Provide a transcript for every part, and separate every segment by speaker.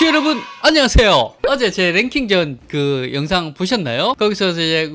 Speaker 1: 청취자 여러분 안녕하세요. 어제 제 랭킹전 그 영상 보셨나요? 거기서 이제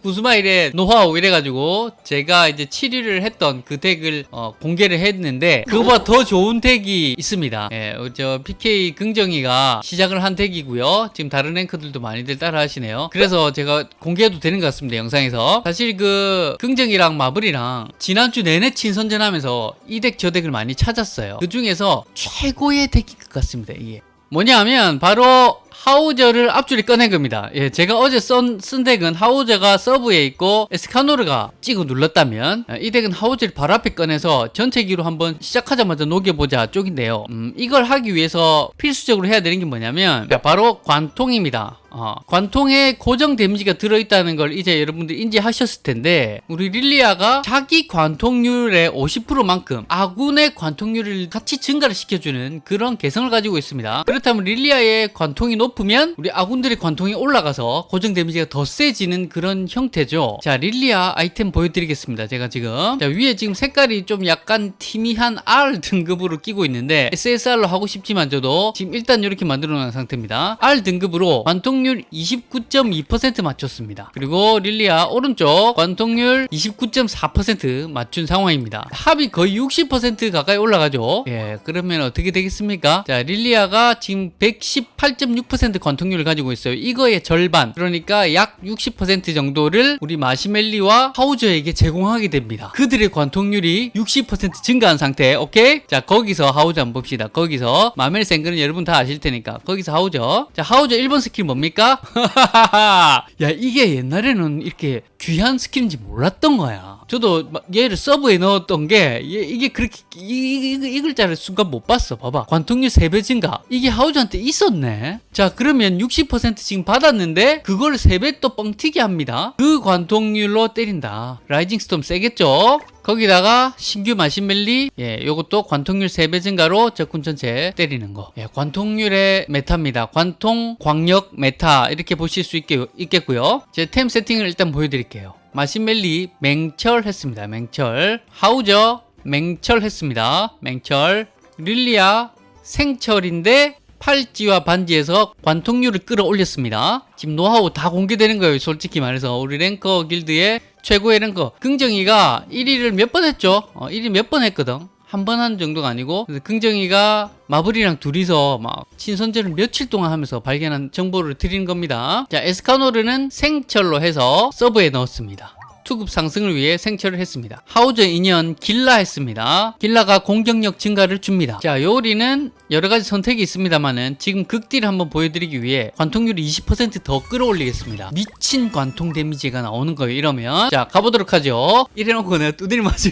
Speaker 1: 구스마일의 노하우 이래가지고 제가 이제 7위를 했던 그 덱을 공개를 했는데 그거보다 더 좋은 덱이 있습니다. 예, 저 PK 긍정이가 시작을 한 덱이고요. 지금 다른 랭커들도 많이들 따라 하시네요. 그래서 제가 공개해도 되는 것 같습니다. 영상에서. 사실 그 긍정이랑 마블이랑 지난주 내내 친선전하면서 이 덱 저 덱을 많이 찾았어요. 그 중에서 최고의 덱인 것 같습니다. 이게 뭐냐면 바로 하우저를 앞줄에 꺼낸 겁니다. 예, 제가 어제 쓴 덱은 하우저가 서브에 있고 에스카노르가 찍어 눌렀다면 이 덱은 하우저를 바로 앞에 꺼내서 전체기로 한번 시작하자마자 녹여보자 쪽인데요. 이걸 하기 위해서 필수적으로 해야 되는 게 뭐냐면 바로 관통입니다. 관통에 고정 데미지가 들어있다는 걸 이제 여러분들 인지하셨을 텐데 우리 릴리아가 자기 관통률의 50%만큼 아군의 관통률을 같이 증가를 시켜주는 그런 개성을 가지고 있습니다. 그렇다면 릴리아의 관통이 높으면 우리 아군들의 관통이 올라가서 고정 데미지가 더 세지는 그런 형태죠. 자, 릴리아 아이템 보여드리겠습니다. 제가 지금 자, 위에 지금 색깔이 좀 약간 티미한 R 등급으로 끼고 있는데 SSR로 하고 싶지만 저도 지금 일단 이렇게 만들어 놓은 상태입니다. R 등급으로 관통률 29.2% 맞췄습니다. 그리고 릴리아 오른쪽 관통률 29.4% 맞춘 상황입니다. 합이 거의 60% 가까이 올라가죠. 예, 그러면 어떻게 되겠습니까? 자, 릴리아가 지금 118.6% 관통률을 가지고 있어요. 이거의 절반, 그러니까 약 60% 정도를 우리 마시멜리와 하우저에게 제공하게 됩니다. 그들의 관통률이 60% 증가한 상태. 오케이? 자, 거기서 하우저 한번 봅시다. 거기서 마멜생그는 여러분 다 아실 테니까 거기서 하우저. 자, 하우저 1번 스킬 뭡니까? 야, 이게 옛날에는 이렇게 귀한 스킬인지 몰랐던 거야. 저도 얘를 서브에 넣었던 게 이게 그렇게 이 글자를 순간 못 봤어. 봐봐, 관통률 3배 증가, 이게 하우저한테 있었네. 자, 그러면 60% 지금 받았는데 그걸 3배 또 뻥튀기 합니다. 그 관통률로 때린다. 라이징 스톰 세겠죠? 거기다가 신규 마시멜리, 예, 요것도 관통률 3배 증가로 적군 전체 때리는 거. 예, 관통률의 메타입니다. 관통, 광역, 메타 이렇게 보실 수 있겠고요. 제 템 세팅을 일단 보여드릴게요. 마시멜리 맹철했습니다. 맹철. 하우저 맹철했습니다. 맹철. 릴리아 생철인데 팔찌와 반지에서 관통률을 끌어올렸습니다. 지금 노하우 다 공개되는 거예요. 솔직히 말해서 우리 랭커 길드의 최고의 랭커 긍정이가 1위를 몇 번 했죠. 1위 몇 번 했거든. 한 번 한 정도가 아니고. 긍정이가 마블이랑 둘이서 막 친선전을 며칠 동안 하면서 발견한 정보를 드리는 겁니다. 자, 에스카노르는 생철로 해서 서브에 넣었습니다. 투급 상승을 위해 생철을 했습니다. 하우저 인연 길라 했습니다. 길라가 공격력 증가를 줍니다. 자, 요리는 여러가지 선택이 있습니다만은 지금 극딜 한번 보여드리기 위해 관통률을 20% 더 끌어올리겠습니다. 미친 관통 데미지가 나오는 거예요. 이러면 자, 가보도록 하죠. 이래놓고 내가 두드려 맞으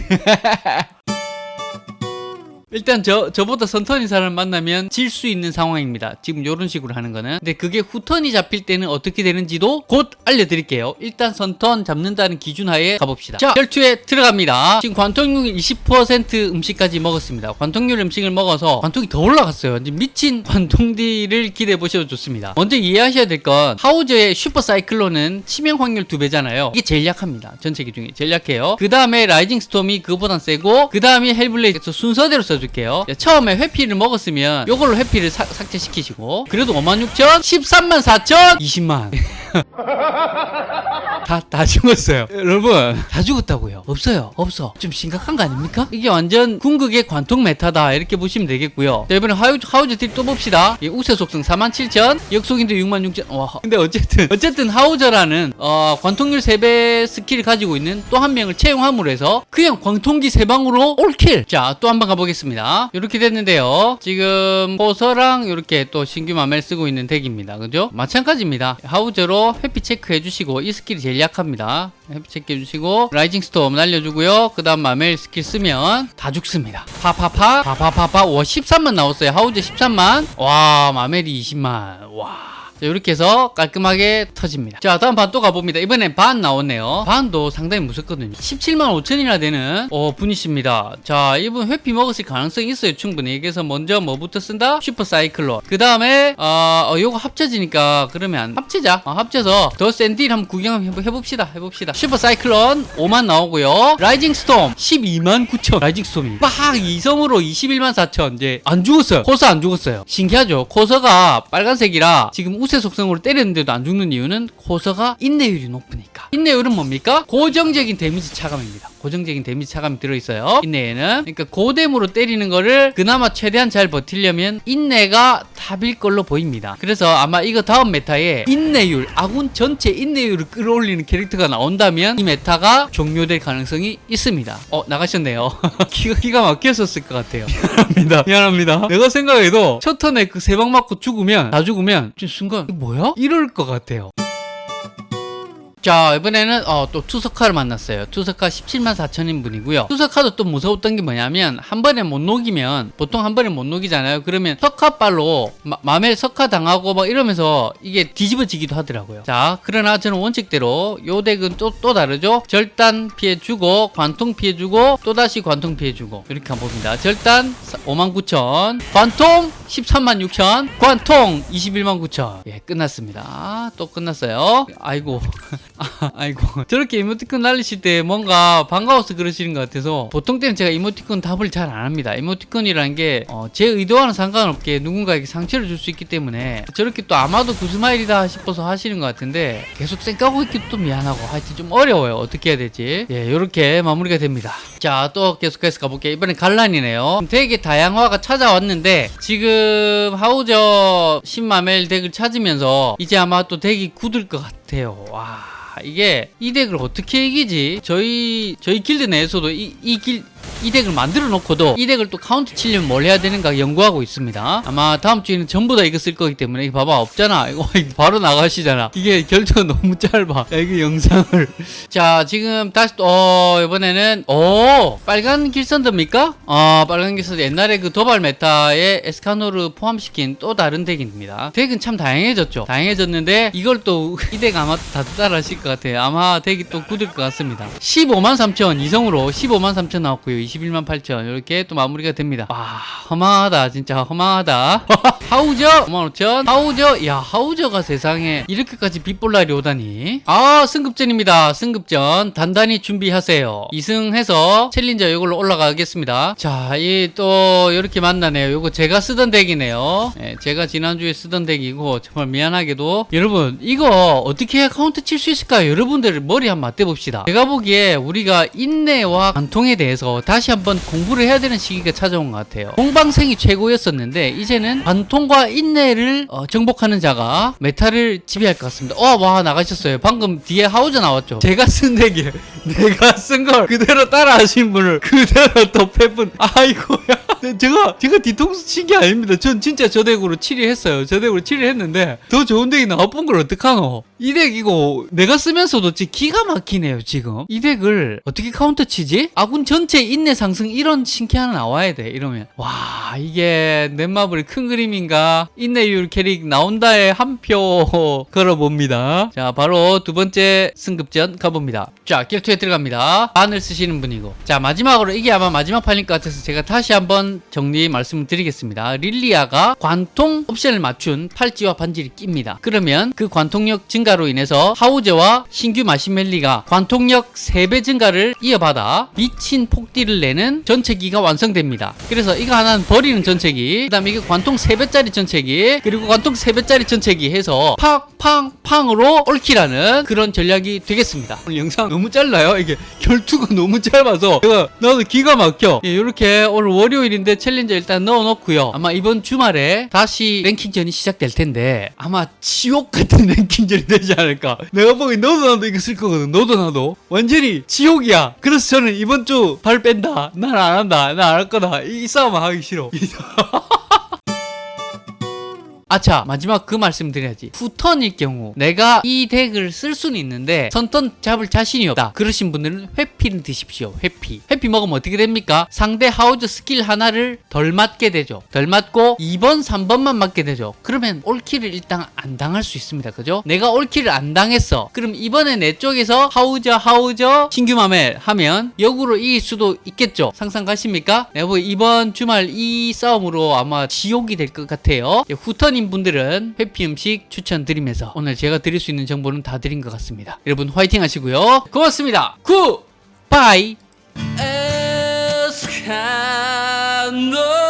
Speaker 1: 일단 저보다 선턴인 사람을 만나면 질 수 있는 상황입니다. 지금 이런 식으로 하는 거는. 근데 그게 후턴이 잡힐 때는 어떻게 되는지도 곧 알려드릴게요. 일단 선턴 잡는다는 기준 하에 가봅시다. 자, 혈투에 들어갑니다. 지금 관통률 20% 음식까지 먹었습니다. 관통률 음식을 먹어서 관통이 더 올라갔어요. 이제 미친 관통딜을 기대해 보셔도 좋습니다. 먼저 이해하셔야 될 건 하우저의 슈퍼 사이클론은 치명 확률 2배잖아요. 이게 제일 약합니다. 전체기 중에 제일 약해요. 그 다음에 라이징 스톰이 그거보단 세고, 그 다음에 헬블레이드 순서대로 써줄게요. 처음에 회피를 먹었으면 요걸로 회피를 삭제시키시고, 그래도 56,000, 134,000, 20만 다 죽었어요. 여러분, 다 죽었다고요. 없어요. 없어. 좀 심각한 거 아닙니까? 이게 완전 궁극의 관통 메타다 이렇게 보시면 되겠고요. 자, 이번에 하우저 딜 또 봅시다. 우세 속성 47,000, 역속인도 66,000. 와, 근데 어쨌든 하우저라는 관통률 3배 스킬을 가지고 있는 또 한 명을 채용함으로 해서 그냥 광통기 3방으로 올킬. 자, 또 한 번 가보겠습니다. 이렇게 됐는데요. 지금 포서랑 이렇게 또 신규 마멜 쓰고 있는 덱입니다. 그죠? 마찬가지입니다. 하우저로 회피 체크해 주시고, 이 스킬이 제일 약합니다. 회피 체크해 주시고, 라이징 스톰 날려주고요. 그 다음 마멜 스킬 쓰면 다 죽습니다. 파파파 와, 13만 나왔어요. 하우저 13만. 와, 마멜이 20만. 와, 자, 이렇게 해서 깔끔하게 터집니다. 자, 다음 반 또 가봅니다. 이번엔 반 나왔네요. 반도 상당히 무섭거든요. 17만 5천이나 되는 분이십니다. 자, 이분 회피 먹었을 가능성이 있어요. 충분히. 그래서 먼저 뭐부터 쓴다? 슈퍼 사이클론. 그 다음에 요거 합쳐지니까 그러면 합치자. 합쳐서 더 센 딜 한번 구경 해봅시다. 슈퍼 사이클론 5만 나오고요. 라이징 스톰 12만 9천. 라이징 스톰이 빡 2성으로 21만 4천. 이제 안 죽었어요. 코서 안 죽었어요. 신기하죠? 코서가 빨간색이라 지금 우세 속성으로 때렸는데도 안 죽는 이유는 코서가 인내율이 높으니까. 인내율은 뭡니까? 고정적인 데미지 차감입니다. 고정적인 데미지 차감이 들어있어요. 인내에는. 그러니까 고뎀으로 때리는 거를 그나마 최대한 잘 버티려면 인내가 답일 걸로 보입니다. 그래서 아마 이거 다음 메타에 인내율, 아군 전체 인내율을 끌어올리는 캐릭터가 나온다면 이 메타가 종료될 가능성이 있습니다. 나가셨네요. 기가 막혔었을 것 같아요. 미안합니다. 내가 생각해도 첫 턴에 그 세 방 맞고 다 죽으면 순간 이거 뭐야? 이럴 것 같아요. 자, 이번에는 또 투석카를 만났어요. 투석카 17만 4천인 분이고요. 투석카도 또 무서웠던 게 뭐냐면 한 번에 못 녹이면, 보통 한 번에 못 녹이잖아요. 그러면 석카발로 맘에 석카 당하고 막 이러면서 이게 뒤집어지기도 하더라고요. 자, 그러나 저는 원칙대로 요 덱은 또 다르죠. 절단 피해주고 관통 피해주고 또다시 관통 피해주고 이렇게 한번 봅니다. 절단 59,000, 관통 136,000, 관통 219,000. 예, 끝났습니다. 또 끝났어요. 아이고 저렇게 이모티콘 날리실 때 뭔가 반가워서 그러시는 것 같아서 보통 때는 제가 이모티콘 답을 잘 안 합니다. 이모티콘이라는 게 제 의도와는 상관없게 누군가에게 상처를 줄 수 있기 때문에 저렇게 또 아마도 구스마일이다 싶어서 하시는 것 같은데 계속 쌩까고 있기도 또 미안하고 하여튼 좀 어려워요. 어떻게 해야 될지. 예, 요렇게 마무리가 됩니다. 자, 또 계속해서 가볼게요. 이번엔 갈란이네요. 되게 다양화가 찾아왔는데 지금 하우저 신마멜 덱을 찾으면서 이제 아마 또 덱이 굳을 것 같아요. 와, 이게 이 덱을 어떻게 이기지? 저희 길드 내에서도 이 덱을 만들어 놓고도 이 덱을 또 카운트 치려면 뭘 해야 되는가 연구하고 있습니다. 아마 다음 주에는 전부 다 이거 쓸 거기 때문에 이거 봐봐 없잖아. 이거 바로 나가시잖아. 이게 결투가 너무 짧아. 야, 이거 영상을. 자, 지금 다시 또 이번에는 빨간 길선드입니까? 빨간 길선드 옛날에 그 도발 메타에 에스카노르 포함시킨 또 다른 덱입니다. 덱은 참 다양해졌죠. 다양해졌는데 이걸 또 이 덱 아마 다들 따라 하실 것 같아요. 아마 덱이 또 굳을 것 같습니다. 15만 3천 이성으로 15만 3천 나왔고요. 21만 8천 이렇게 또 마무리가 됩니다. 와, 허망하다. 진짜 허망하다. 하우저 5만 5천. 하우저, 야, 하우저가 세상에 이렇게까지 빗볼날이 오다니. 승급전입니다. 승급전 단단히 준비하세요. 2승해서 챌린저 이걸로 올라가겠습니다. 자, 이 또 이렇게 만나네요. 요거 제가 쓰던 덱이네요. 네, 제가 지난주에 쓰던 덱이고 정말 미안하게도 여러분 이거 어떻게 해야 카운트 칠 수 있을까요? 여러분들 머리 한번 맞대봅시다. 제가 보기에 우리가 인내와 관통에 대해서 다시 한번 공부를 해야 되는 시기가 찾아온 것 같아요. 공방생이 최고였었는데 이제는 관통과 인내를 정복하는 자가 메타를 지배할 것 같습니다. 와, 나가셨어요. 방금 뒤에 하우저 나왔죠. 제가 쓴 덱이에요. 내가 쓴 걸 그대로 따라 하신 분을 그대로 또 패분. 아이고야. 제가 뒤통수 친 게 아닙니다. 전 진짜 저 덱으로 7위 했어요. 저 덱으로 7위 했는데 더 좋은 덱이 나와본 걸 어떡하노? 이 덱 이거 내가 쓰면서도 진짜 기가 막히네요. 지금 이 덱을 어떻게 카운터 치지? 아군 전체 인내 상승 이런 신캐 하나 나와야 돼. 이러면 와, 이게 넷마블의 큰 그림인가? 인내율 캐릭 나온다에 한 표 걸어봅니다. 자, 바로 두 번째 승급전 가봅니다. 자, 결투에 들어갑니다. 반을 쓰시는 분이고, 자, 마지막으로 이게 아마 마지막 판일 것 같아서 제가 다시 한번 정리 말씀을 드리겠습니다. 릴리아가 관통 옵션을 맞춘 팔찌와 반지를 낍니다. 그러면 그 관통력 증가로 인해서 하우저와 신규 마시멜리가 관통력 3배 증가를 이어받아 미친 폭딜을 내는 전체기가 완성됩니다. 그래서 이거 하나는 버리는 전체기, 그 다음에 이게 관통 3배짜리 전체기, 그리고 관통 3배짜리 전체기 해서 팡팡팡으로 얽히라는 그런 전략이 되겠습니다. 오늘 영상 너무 짧나요? 이게 결투가 너무 짧아서 나도 기가 막혀. 이렇게 오늘 월요일인데 챌린저 일단 넣어놓고요. 아마 이번 주말에 다시 랭킹전이 시작될 텐데 아마 지옥 같은 랭킹전이 되지 않을까. 내가 보기 너도 나도 이거 쓸 거거든. 너도 나도 완전히 지옥이야. 그래서 저는 이번 주 발 뺀다. 난 안 한다. 난 안 할 거다. 이 싸움 하기 싫어. 아차, 마지막 그 말씀 드려야지. 후턴일 경우 내가 이 덱을 쓸 수는 있는데 선턴 잡을 자신이 없다 그러신 분들은 회피를 드십시오. 회피 먹으면 어떻게 됩니까? 상대 하우저 스킬 하나를 덜 맞게 되죠. 덜 맞고 2번 3번만 맞게 되죠. 그러면 올킬을 일단 안 당할 수 있습니다. 그죠? 내가 올킬을 안 당했어. 그럼 이번에 내 쪽에서 하우저 신규 마멜 하면 역으로 이길 수도 있겠죠. 상상 가십니까? 내가 보기 이번 주말 이 싸움으로 아마 지옥이 될 것 같아요. 후턴인 분들은 회피 음식 추천드리면서 오늘 제가 드릴 수 있는 정보는 다 드린 것 같습니다. 여러분 화이팅 하시고요. 고맙습니다. 굿바이. 에스카노